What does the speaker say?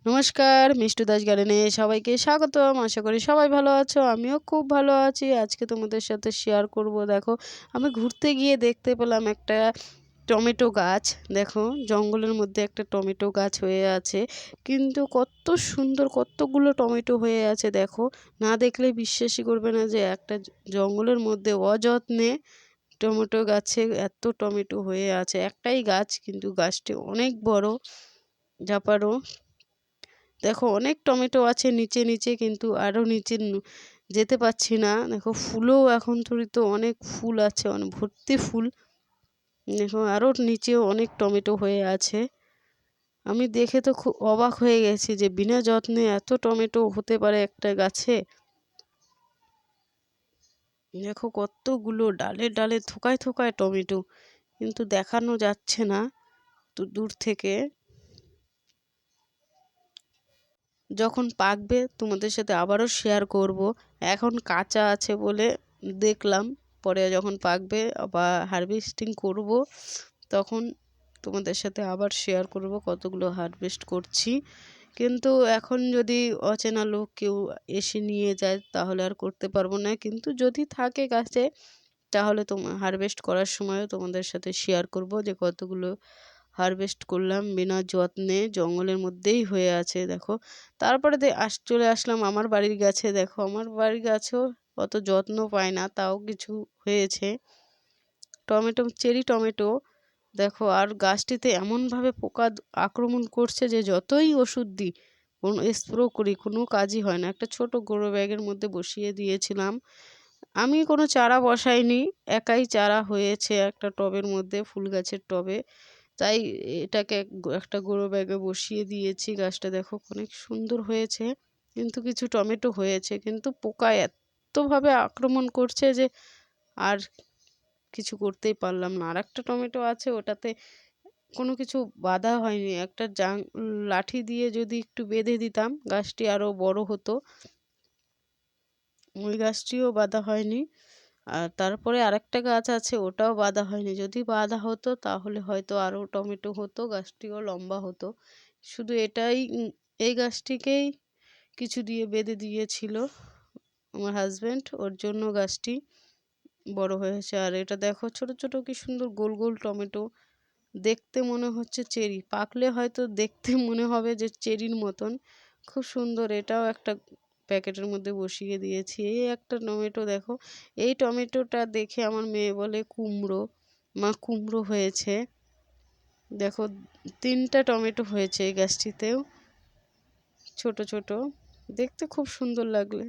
নমস্কার, মিষ্টু দাস গার্ডেনে সবাইকে স্বাগতম। আশা করি সবাই ভালো আছো, আমিও খুব ভালো আছি। আজকে তোমাদের সাথে শেয়ার করব। দেখো, আমি ঘুরতে গিয়ে দেখতে পেলাম একটা টমেটো গাছ। দেখো, জঙ্গলের মধ্যে একটা টমেটো গাছ হয়ে আছে, কিন্তু কত সুন্দর, কতগুলো টমেটো হয়ে আছে। দেখো, না দেখলে বিশ্বাসই করবে না যে একটা জঙ্গলের মধ্যে অযত্নে টমেটো গাছে এত টমেটো হয়ে আছে। একটাই গাছ, কিন্তু গাছটি অনেক বড় জাপারো। দেখো, অনেক টমেটো আছে নিচে নিচে, কিন্তু আরও নিচে যেতে পারছি না। দেখো, ফুলও এখন তো অনেক ফুল আছে, অনেক ভর্তি ফুল। দেখো, আরও নিচেও অনেক টমেটো হয়ে আছে। আমি দেখে তো খুব অবাক হয়ে গেছি যে বিনা যত্নে এত টমেটো হতে পারে একটা গাছে। দেখো, কতগুলো ডালে ডালে থোকায় থোকায় টমেটো, কিন্তু দেখানো যাচ্ছে না তো দূর থেকে। যখন পাকবে তোমাদের সাথে আবারও শেয়ার করব। এখন কাঁচা আছে বলে দেখলাম, পরে যখন পাকবে বা হারভেস্টিং করব তখন তোমাদের সাথে আবার শেয়ার করব কতগুলো হারভেস্ট করছি। কিন্তু এখন যদি অচেনা লোক কেউ এসে নিয়ে যায় তাহলে আর করতে পারবো না, কিন্তু যদি থাকে গাছে তাহলে হারভেস্ট করার সময়ও তোমাদের সাথে শেয়ার করব যে কতগুলো হারভেস্ট করলাম বিনা যত্নে, জঙ্গলের মধ্যেই হয়ে আছে। দেখো, তারপরে চলে আসলাম আমার বাড়ির গাছে। দেখো, আমার বাড়ির গাছেও অত যত্ন পায় না, তাও কিছু হয়েছে টমেটো, চেরি টমেটো। দেখো, আর গাছটিতে এমনভাবে পোকা আক্রমণ করছে যে যতই ওষুধ দিই, কোনো স্প্রে করি, কোনো কাজই হয় না। একটা ছোট গ্রো ব্যাগের মধ্যে বসিয়ে দিয়েছিলাম, আমি কোনো চারা বসাইনি, একাই চারা হয়েছে একটা টবের মধ্যে, ফুল গাছের টবে। তাই এটাকে একটা গ্রো ব্যাগে বসিয়ে দিয়েছি। গাছটা দেখো অনেক সুন্দর হয়েছে, কিন্তু কিছু টমেটো হয়েছে, কিন্তু পোকা এতভাবে আক্রমণ করছে যে আর কিছু করতেই পারলাম না। আর একটা টমেটো আছে, ওটাতে কোনো কিছু বাধা হয়নি। একটা লাঠি দিয়ে যদি একটু বেঁধে দিতাম গাছটি আরও বড় হতো। ওই গাছটিও বাধা হয়নি। আর তারপরে আরেকটা গাছ আছে, ওটাও বাধা হয়নি। যদি বাধা হতো তাহলে হয়তো আরও টমেটো হতো, গাছটিও লম্বা হতো। শুধু এই গাছটিকেই কিছু দিয়ে বেঁধে দিয়েছিল আমার হাজব্যান্ড, ওর জন্য গাছটি বড় হয়েছে। আর এটা দেখো, ছোট ছোট কি সুন্দর গোল গোল টমেটো, দেখতে মনে হচ্ছে চেরি, পাকলে হয়তো দেখতে মনে হবে যে চেরির মতন, খুব সুন্দর। এটাও একটা প্যাকেটের মধ্যে বসিয়ে দিয়েছি। এই একটা টমেটো দেখো, এই টমেটোটা দেখে আমার মেয়ে বলে কুমড়ো, মা কুমড়ো হয়েছে। দেখো, 3টা টমেটো হয়েছে এই গাছটিতেও, ছোট ছোট, দেখতে খুব সুন্দর লাগলে।